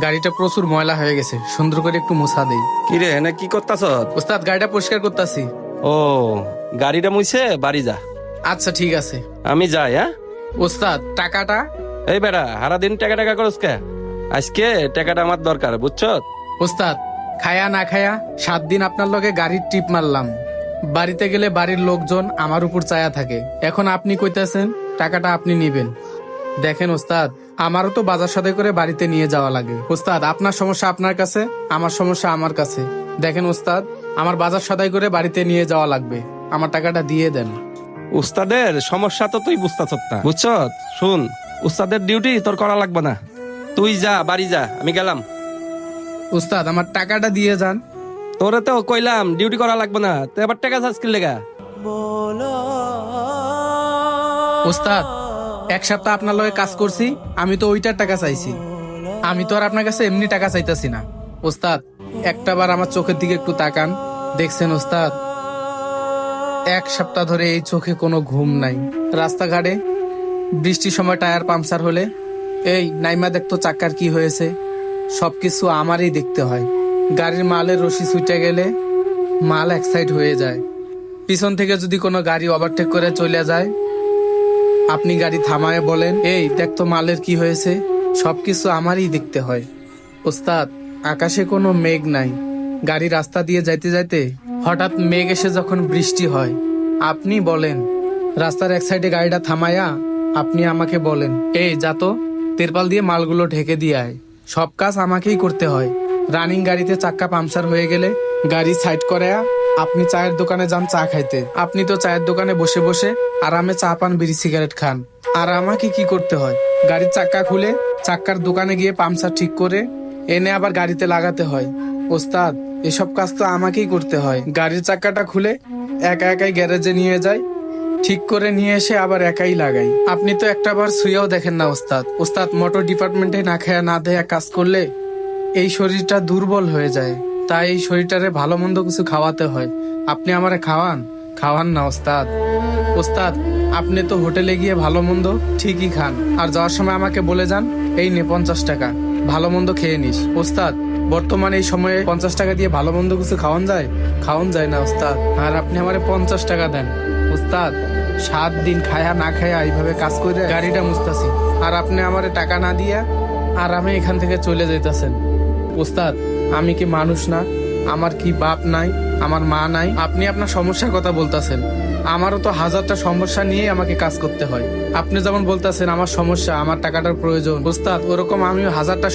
গাড়িটা প্রচুর ময়লা হয়ে গেছে, সুন্দর করে একটু মুছা দেই। কি রে এনে কি করতাছ? ওস্তাদ গাড়িটা পরিষ্কার করতেছি। ও, গাড়িটা মুইছে বাড়ি যা। আচ্ছা ঠিক আছে। আমি যাই, হ্যাঁ? ওস্তাদ টাকাটা? এই বেড়া, সারা দিন টাকা টাকা করস কে? আজকে টাকাটা আমার দরকার, বুঝছো? ওস্তাদ খায়া না খায়া 7 দিন আপনার লগে গাড়ির টিপ মারলাম। বাড়িতে গেলে বাড়ির লোকজন আমার উপর চায়া থাকে। এখন আপনি কইতেছেন টাকাটা আপনি নিবেন। দেখেন ওস্তাদ, আমারও তো বাজার সদাই করে বাড়িতে নিয়ে যাওয়া লাগে। ওস্তাদ আপনার সমস্যা আপনার কাছে, আমার সমস্যা আমার কাছে। দেখেন ওস্তাদ, আমার বাজার সদাই করে বাড়িতে নিয়ে যাওয়া লাগবে, আমার টাকাটা দিয়ে দেন। উস্তাদের সমস্যা তো তুই বুঝতাছ না, বুঝছো? শুন, উস্তাদের ডিউটি তোর করা লাগবে না, তুই যা বাড়ি যা, আমি গেলাম। ওস্তাদ আমার টাকাটা দিয়ে যান। তোরে তো কইলাম ডিউটি করা লাগবে না, তুই আবার টাকা চাস কি লেগা? ওস্তাদ 1 সপ্তাহ আপনার লগে কাজ করছি, আমি তো ওইটার টাকা চাইছি। আমি তো আর আপনার কাছে এমনি টাকা চাইতাছি না। ওস্তাদ একটাবার আমার চোখের দিকে একটু তাকান। দেখছেন ওস্তাদ, 1 সপ্তাহ ধরে এই চোখে কোনো ঘুম নাই। রাস্তাঘাটে বৃষ্টির সময় টায়ার পাংচার হলে এই নাইমা দেখতো চাক্কার কি হয়েছে, সবকিছু আমারই দেখতে হয়। গাড়ির মালের রশি ছুটে গেলে মাল এক সাইড হয়ে যায়। পিছন থেকে যদি কোনো গাড়ি ওভারটেক করে চলে যায়, আপনি গাড়ি থামায় বলেন এই দেখতো মালের কি হয়েছে, সবকিছু আমারই দেখতে হয়। ওস্তাদ আকাশে কোনো মেঘ নাই, গাড়ি রাস্তা দিয়ে যাইতে যাইতে হঠাৎ মেঘ এসে যখন বৃষ্টি হয়, আপনি বলেন রাস্তার এক সাইডে গাড়িটা থামায়া আপনি আমাকে বলেন এই যা তো তেরপাল দিয়ে মালগুলো ঢেকে দিয়ে আয়। সব কাজ আমাকেই করতে হয়। রানিং গাড়িতে চাক্কা পাংচার হয়ে গেলে গাড়ি সাইড করে আপনি চায়ের দোকানে যান চা খাইতে। আপনি তো চায়ের দোকানে বসে বসে আরামে চা পান, বিড়ি সিগারেট খান। আর আমাকে কি করতে হয়? গাড়ির চাক্কা খুলে চাক্কার দোকানে গিয়ে পাংচার ঠিক করে এনে আবার গাড়িতে লাগাতে হয়। ওস্তাদ এসব কাজ তো আমাকেই করতে হয়। গাড়ির চাক্কাটা খুলে একা একাই গ্যারেজে নিয়ে যাই, ঠিক করে নিয়ে এসে আবার একাই লাগাই। আপনি তো একটাবার শুয়েও দেখেন না ওস্তাদ। ওস্তাদ মোটর ডিপার্টমেন্টে না খেয়া না দেয়া কাজ করলে এই শরীরটা দুর্বল হয়ে যায়, তাই এই শরীরটারে ভালো মন্দ কিছু খাওয়াতে হয়। আপনি আমারে খাওয়ান, খাওয়ান না ওস্তাদ। ওস্তাদ আপনি তো হোটেলে গিয়ে ভালো মন্দ ঠিকই খান, আর যাওয়ার সময় আমাকে বলে যান এই নে 50 টাকা, ভালো মন্দ খেয়ে নিস। ওস্তাদ বর্তমানে এই সময়ে 50 টাকা দিয়ে ভালো মন্দ কিছু খাওয়ান যায়? খাওয়ান যায় না ওস্তাদ। আর আপনি আমারে 50 টাকা দেন। ওস্তাদ 7 দিন খায়া না খায়া এইভাবে কাজ করে গাড়িটা মুছতাছি, আর আপনি আমারে টাকা না দিয়া আরামে এখান থেকে চলে যাইতাছেন। ওস্তাদ আমি কি মানুষ না? আমার কি বাপ নাই, আমার মা নাই? আপনি আপনার সমস্যার কথা বলতাছেন, আমারও তো হাজারটা সমস্যা নিয়ে আমাকে কাজ করতে হয়। আপনি যেমন বলতাছেন আমার সমস্যা, আমার টাকাটার প্রয়োজন, ওস্তাদ ওরকম আমিও হাজারটা